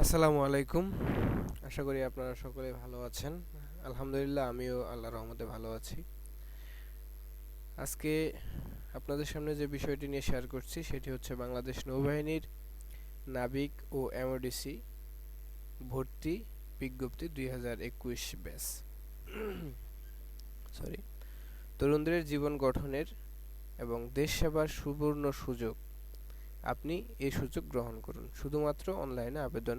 আসসালামু আলাইকুম। আশা করি আপনারা সকলে ভালো আছেন। আলহামদুলিল্লাহ, আমিও আল্লাহর রহমতে ভালো আছি। আজকে আপনাদের সামনে যে বিষয়টি নিয়ে শেয়ার করছি সেটি হচ্ছে বাংলাদেশ নৌবাহিনীর নাবিক ও এমওডিসি ভর্তি বিজ্ঞপ্তি 2021 ব্যাচ। সরি তরুণদের জীবন গঠনের এবং দেশ সেবার সুবর্ণ সুযোগ। আপনি এই সুযোগ গ্রহণ করুন। শুধুমাত্র অনলাইনে আবেদন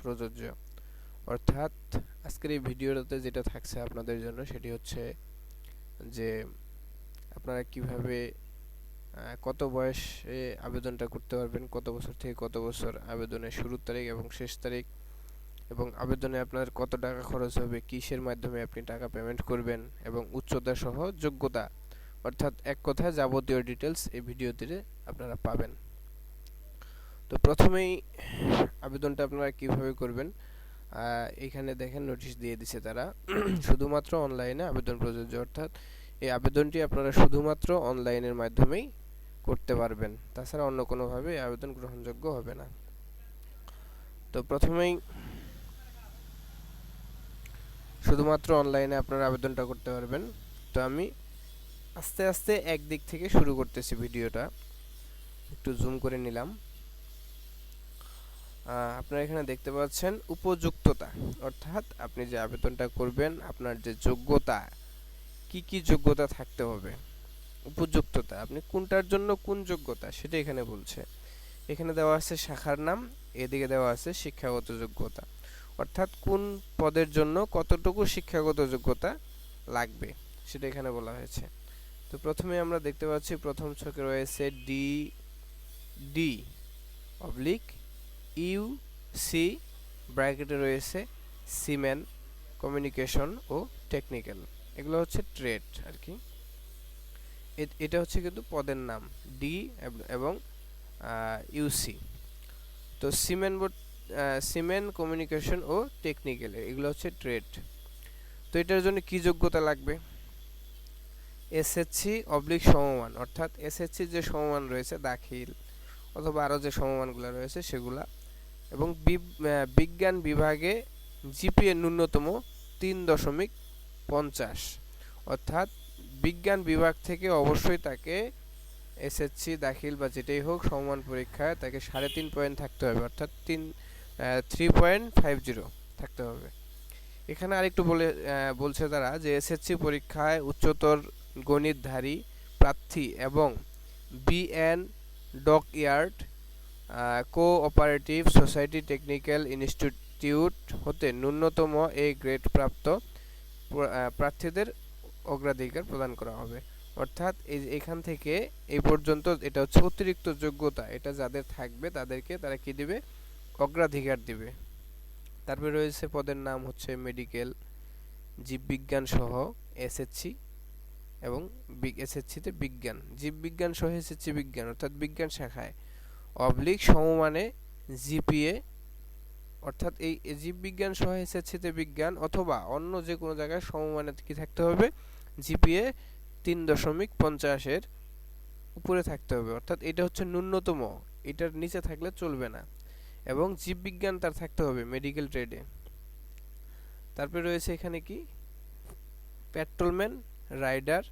প্রযোজ্য। অর্থাৎ আজকের এই ভিডিওটাতে যেটা থাকছে আপনাদের জন্য সেটি হচ্ছে যে আপনারা কিভাবে কত বয়সে আবেদনটা করতে পারবেন, কত বছর থেকে কত বছর আবেদনের শুরুর তারিখ এবং শেষ তারিখ, এবং আবেদনে আপনার কত টাকা খরচ হবে, কিসের মাধ্যমে আপনি টাকা পেমেন্ট করবেন, এবং উচ্চতা সহ যোগ্যতা, অর্থাৎ এক কথায় যাবতীয় ডিটেলস এই ভিডিওতে আপনারা পাবেন। তো প্রথমেই আবেদনটা আপনারা কিভাবে করবেন, এখানে দেখেন নোটিশ দিয়ে দিছে তারা শুধুমাত্র অনলাইনে আবেদন প্রযোজ্য। অর্থাৎ এই আবেদনটি আপনারা শুধুমাত্র অনলাইনের মাধ্যমেই করতে পারবেন, তাছাড়া অন্য কোনোভাবে আবেদন গ্রহণযোগ্য হবে না। তো প্রথমেই শুধুমাত্র অনলাইনে আপনারা আবেদনটা করতে পারবেন। তো আমি আস্তে আস্তে একদিক থেকে শুরু করতেছি ভিডিওটা, একটু জুম করে নিলাম। আপনারা এখানে দেখতে পাচ্ছেন উপযুক্ততা, অর্থাৎ আপনি যে আবেদনটা করবেন আপনার যে যোগ্যতা, কি কি যোগ্যতা থাকতে হবে। উপযুক্ততা, আপনি কোনটার জন্য কোন যোগ্যতা সেটা এখানে বলছে। এখানে দেওয়া আছে শাখার নাম, এদিকে দেওয়া আছে শিক্ষাগত যোগ্যতা, অর্থাৎ কোন পদের জন্য কতটুকু শিক্ষাগত যোগ্যতা লাগবে সেটা এখানে বলা হয়েছে। তো প্রথমে আমরা দেখতে পাচ্ছি প্রথম ছকে রয়েছে D D oblique U C, ব্র্যাকেটে রয়েছে সিমেন, কমিউনিকেশন ও টেকনিক্যাল। এগুলো হচ্ছে ট্রেড আর কি। এটা হচ্ছে কিন্তু পদের নাম ডি এবং ইউসি। তো সিমেন্ট, কমিউনিকেশন ও টেকনিক্যাল, এগুলো হচ্ছে ট্রেড। তো এটার জন্য কি যোগ্যতা লাগবে? এসএসসি অবলিক সমমান, অর্থাৎ এসএসসি যে সমমান রয়েছে দাখিল অথবা আরও যে সমমানগুলো রয়েছে সেগুলা, এবং বিজ্ঞান বিভাগে জিপিএ ন্যূনতম 3.50, অর্থাৎ বিজ্ঞান বিভাগ থেকে অবশ্যই তাকে এসএসসি দাখিল বা যেটাই হোক সমমান পরীক্ষায় তাকে 3.5 পয়েন্ট থাকতে হবে, অর্থাৎ 3.50 থাকতে হবে। এখানে আরেকটু বলছে তারা যে এসএসসি পরীক্ষায় উচ্চতর গণিতধারী প্রার্থী এবং BN dockyard cooperative society technical institute হতে ন্যূনতম এ গ্রেড প্রাপ্ত প্রার্থীদের অগ্রাধিকার প্রদান করা হবে। অর্থাৎ এখান থেকে এই পর্যন্ত এটা হচ্ছে অতিরিক্ত যোগ্যতা, এটা যাদের থাকবে তাদেরকে তারা কি দিবে? অগ্রাধিকার দিবে। তারপরে রয়েছে পদের নাম হচ্ছে মেডিকেল, জীববিজ্ঞান সহ এসএসসি এবং এসএসসিতে বিজ্ঞান, জীববিজ্ঞান সহ এসএসসি বিজ্ঞান, অর্থাৎ বিজ্ঞান শাখায় অবলিক সমমানে জিপিএ, অর্থাৎ এই জীববিজ্ঞান সহ এসএসসিতে বিজ্ঞান অথবা অন্য যে কোনো জায়গায় সমমানে কি থাকতে হবে? জিপিএ 3.50 উপরে থাকতে হবে, অর্থাৎ এটা হচ্ছে ন্যূনতম, এটার নিচে থাকলে চলবে না। এবং জীববিজ্ঞান তার থাকতে হবে মেডিকেল ট্রেডে। তারপরে রয়েছে এখানে কি পেট্রোলম্যান, রাইডার,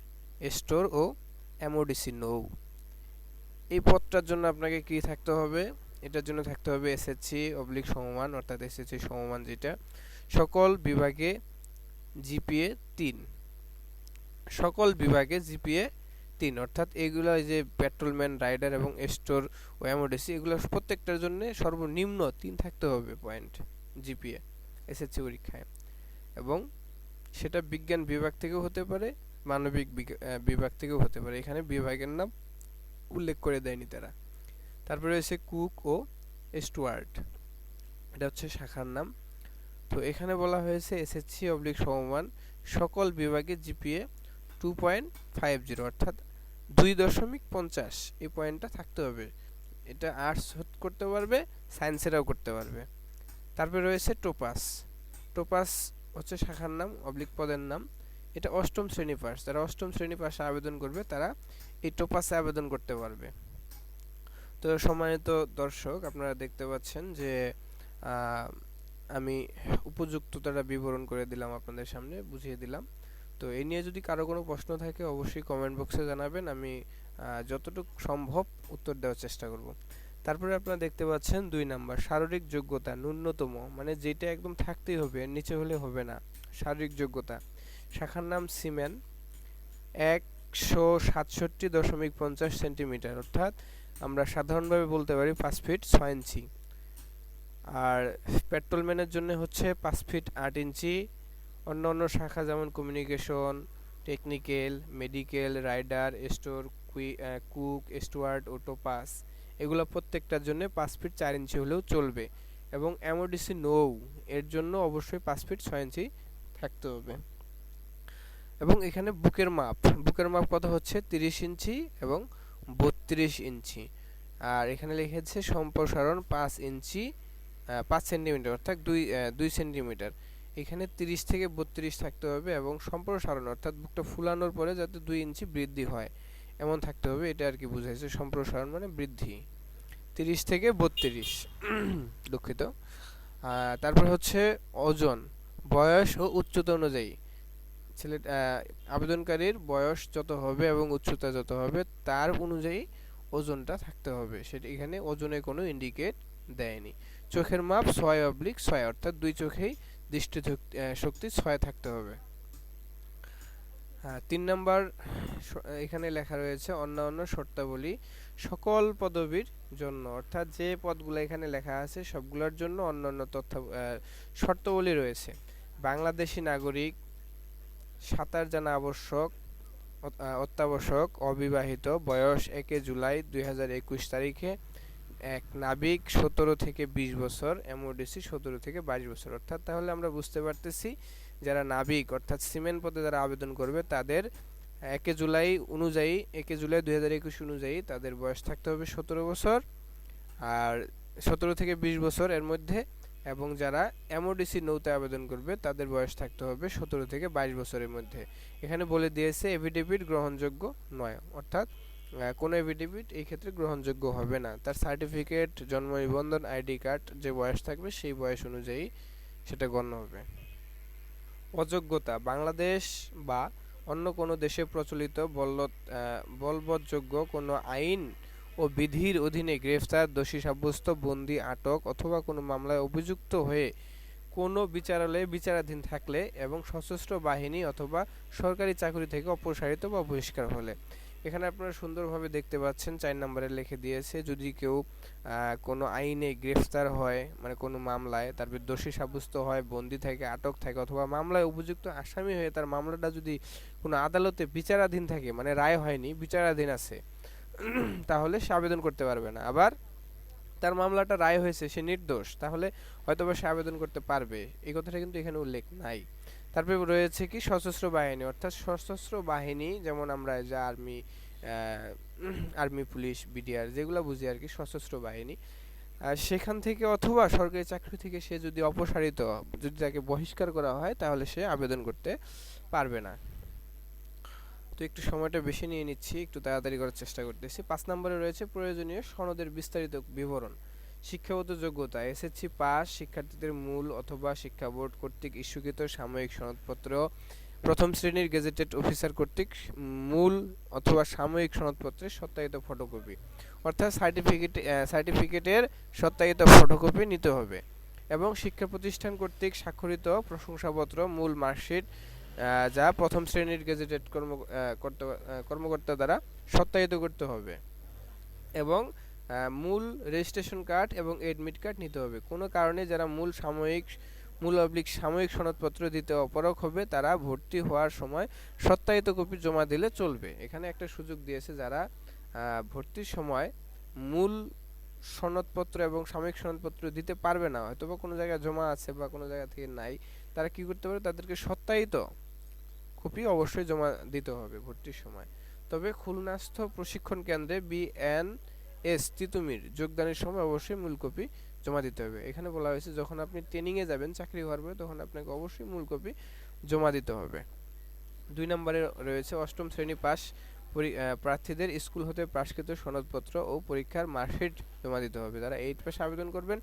স্টোর ও এমওডিসি নৌ। এই পদটার জন্য আপনাকে কি থাকতে হবে? এটার জন্য থাকতে হবে এসএসসি অবলিক সমমান, অর্থাৎ এসএসসি সমমান যেটা, সকল বিভাগে জিপিএ 3, সকল বিভাগে জিপিএ 3, অর্থাৎ এগুলো যে পেট্রোলম্যান, রাইডার এবং স্টোর ও এমওডিসি, এগুলো প্রত্যেকটার জন্য সর্বনিম্ন 3 থাকতে হবে পয়েন্ট জিপিএ এসএসসি পরীক্ষায়। এবং সেটা বিজ্ঞান বিভাগ থেকেও হতে পারে, মানবিক বিভাগ থেকেও হতে পারে, এখানে বিভাগের নাম উল্লেখ করে দেয়নি তারা। তারপরে রয়েছে কুক ও স্টুয়ার্ড, এটা হচ্ছে শাখার নাম। তো এখানে বলা হয়েছে এসএসসি অবলিক সমমান সকল বিভাগে জিপিএ 2.50, অর্থাৎ 2.50 এই পয়েন্টটা থাকতে হবে। এটা আর্টস করতে পারবে, সায়েন্সেরাও করতে পারবে। তারপরে রয়েছে টোপাস, টোপাস হচ্ছে শাখার নাম অবলিক পদের নাম। এটা অষ্টম শ্রেণী পাস, যারা অষ্টম শ্রেণী পাশে আবেদন করবে তারা এই টোপাসে আবেদন করতে পারবে। তো সম্মানিত দর্শক, আপনারা দেখতে পাচ্ছেন যে আহ, আমি উপযুক্ততাটা বিবরণ করে দিলাম, আপনাদের সামনে বুঝিয়ে দিলাম। তো এই নিয়ে যদি কারো কোনো প্রশ্ন থাকে অবশ্যই কমেন্ট বক্সে জানাবেন, আমি যতটুকু সম্ভব উত্তর দেওয়ার চেষ্টা করব। তারপরে আপনারা দেখতে পাচ্ছেন 2 নাম্বার, শারীরিক যোগ্যতা ন্যূনতম, মানে যেটা একদম থাকতেই হবে, এর নিচে হলে হবে না। শারীরিক যোগ্যতা, শাখার নাম সিমেন, 167.50 সেন্টিমিটার, অর্থাৎ আমরা সাধারণভাবে বলতে পারি 5 ফিট 6 ইঞ্চি। আর পেট্রোলম্যানের জন্য হচ্ছে 5 ফিট 8 ইঞ্চি। অন্য অন্য শাখা যেমন communication, technical, medical, rider, store, cook, steward ও টোপাস, এগুলো প্রত্যেকটার জন্য 5 ফিট 4 ইঞ্চি হলেও চলবে। এবং এমওডিসি নৌ, এর জন্য অবশ্যই 5 ফিট 6 ইঞ্চি থাকতে হবে। এবং এখানে বুকের মাপ কত হচ্ছে 30 ইঞ্চি এবং 32 ইঞ্চি। আর এখানে লিখেছে সম্প্রসারণ 5 ইঞ্চি 5 সেন্টিমিটার, অর্থাৎ 2 সেন্টিমিটার। এখানে 30 থেকে 32 থাকতে হবে এবং সম্প্রসারণ অর্থাৎ বুকটা ফুলানোর পরে যাতে 2 ইঞ্চি বৃদ্ধি হয় এমন থাকতে হবে, এটা আর কি বুঝাইছে। সম্প্রসারণ মানে বৃদ্ধি, 30 থেকে 32 দুঃখিত। তারপর হচ্ছে ওজন, বয়স ও উচ্চতা অনুযায়ী ছেলে আবেদনকারীর বয়স যত হবে এবং উচ্চতা যত হবে তার অনুযায়ী ওজনটা থাকতে হবে, সেটা এখানে ওজনে কোনো ইন্ডিকেট দেয়নি। চোখের মাপ 6/6, অর্থাৎ 2 চোখেই দৃষ্টি শক্তি 6 থাকতে হবে। 3 নাম্বার, এখানে লেখা রয়েছে অন্যান্য শর্তাবলী সকল পদবীর জন্য, অর্থাৎ যে পদগুলো এখানে লেখা আছে সবগুলোর জন্য অন্যান্য শর্তাবলী রয়েছে। বাংলাদেশী নাগরিক, সাঁতার জানা আবশ্যক, অত্যাবশ্যক, অবিবাহিত, বয়স 1 জুলাই 2021 তারিখে, এক নাবিক 17 থেকে 20 বছর, এমওডিসি 17 থেকে 22 বছর। অর্থাৎ তাহলে আমরা বুঝতে পারতেছি যারা নাবিক অর্থাৎ সিমেন্ট পদে যারা আবেদন করবে তাদের 1 জুলাই 2021 অনুযায়ী তাদের বয়স থাকতে হবে 17 বছর, আর 17 থেকে 20 বছর এর মধ্যে। এবং যারা এমওডিসি নৌতে আবেদন করবে তাদের বয়স থাকতে হবে 17 থেকে 22 বছরের মধ্যে। এখানে বলে দিয়েছে এফিডেভিট গ্রহণযোগ্য নয়, অর্থাৎ কোনো এফিডেভিট এই ক্ষেত্রে গ্রহণযোগ্য হবে না। তার সার্টিফিকেট, জন্ম নিবন্ধন, আইডি কার্ড, যে বয়স থাকবে সেই বয়স অনুযায়ী সেটা গণ্য হবে। অযোগ্যতা, বাংলাদেশ বা অন্য কোনো দেশে প্রচলিত বলবৎযোগ্য কোনো আইন ও বিধির অধীনে গ্রেফতার, দোষী সাব্যস্ত, বন্দী, আটক অথবা কোনো মামলায় অভিযুক্ত হয়ে কোনো বিচারালয়ে বিচারাধীন থাকলে এবং সশস্ত্র বাহিনী অথবা সরকারি চাকরি থেকে অপসারিত বা বহিষ্কার হলে। এখানে আপনারা সুন্দরভাবে দেখতে পাচ্ছেন 4 নম্বরে লিখে দিয়েছে যদি কেউ কোনো আইনে গ্রেফতার হয়, মানে কোনো মামলায় তার দোষী সাব্যস্ত হয়, বন্দী থাকে, আটক থাকে অথবা মামলায় অভিযুক্ত আসামি হয়ে তার মামলাটা যদি কোনো আদালতে বিচারাধীন থাকে, মানে রায় হয়নি বিচারাধীন আছে, তাহলে সে আবেদন করতে পারবে না। আবার তার মামলাটা রায় হয়েছে, সে নির্দোষ, তাহলে হয়তোবা সে আবেদন করতে পারবে, এই কথাটা কিন্তু এখানে উল্লেখ নাই। তারপরে রয়েছে কি সশস্ত্র বাহিনী, অর্থাৎ সশস্ত্র বাহিনী যেমন আমরা যে আর্মি, পুলিশ, বিডিআর যেগুলো বুঝি আর কি, সশস্ত্র বাহিনী, সেখান থেকে অথবা সরকারি চাকরি থেকে সে যদি অপসারিত, যদি তাকে বহিষ্কার করা হয় তাহলে সে আবেদন করতে পারবে না। তো একটু সময়টা বেশি নিয়ে নিচ্ছি, একটু তাড়াতাড়ি করার চেষ্টা করতেছি। 5 নম্বরে রয়েছে প্রয়োজনীয় সনদের বিস্তারিত বিবরণ। শিক্ষাগত যোগ্যতা, এসএসসি পাস শিক্ষার্থীদের মূল অথবা শিক্ষা বোর্ড কর্তৃক ইস্যুকৃত সাময়িক সনদপত্র, প্রথম শ্রেণীর গেজেটেড অফিসার কর্তৃক মূল অথবা সাময়িক সনদপত্রের সত্যায়িত ফটোকপি, অর্থাৎ সার্টিফিকেটের সত্যায়িত ফটোকপি নিতে হবে। এবং শিক্ষা প্রতিষ্ঠান কর্তৃক স্বাক্ষরিত প্রশংসাপত্র, মূল মার্কশিট যা প্রথম শ্রেণীর গেজেটেড কর্মকর্তা দ্বারা সত্যায়িত করতে হবে। এবং মূল রেজিস্ট্রেশন কার্ড এবং এডমিট কার্ড নিতে হবে। কোনো কারণে যারা সাময়িক সনদপত্র দিতে অপারগ হবে তারা ভর্তি হওয়ার সময় সত্যায়িত কপি জমা দিলে চলবে। এখানে একটা সুযোগ দিয়েছে, যারা ভর্তির সময় মূল সনদপত্র এবং সাময়িক সনদপত্র দিতে পারবে না, হয়তো বা কোনো জায়গায় জমা আছে বা কোনো জায়গা থেকে নাই, তারা কি করতে পারে, তাদেরকে সত্যায়িত কপি অবশ্যই জমা দিতে হবে ভর্তির সময়। তবে খুলনাস্থ প্রশিক্ষণ কেন্দ্রে বিএনএস তিতুমির যোগদানের সময় অবশ্যই মূল কপি জমা দিতে হবে। এখানে বলা হয়েছে যখন আপনি ট্রেনিংয়ে যাবেন চাকরি হওয়ার পরে তখন আপনাকে অবশ্যই মূল কপি জমা দিতে হবে। 2 নম্বরে রয়েছে অষ্টম শ্রেণী পাস প্রার্থীদের স্কুল হতে পাসকৃত সনদপত্র ও পরীক্ষার মার্কশিট জমা দিতে হবে। যারা 8 পাশে আবেদন করবেন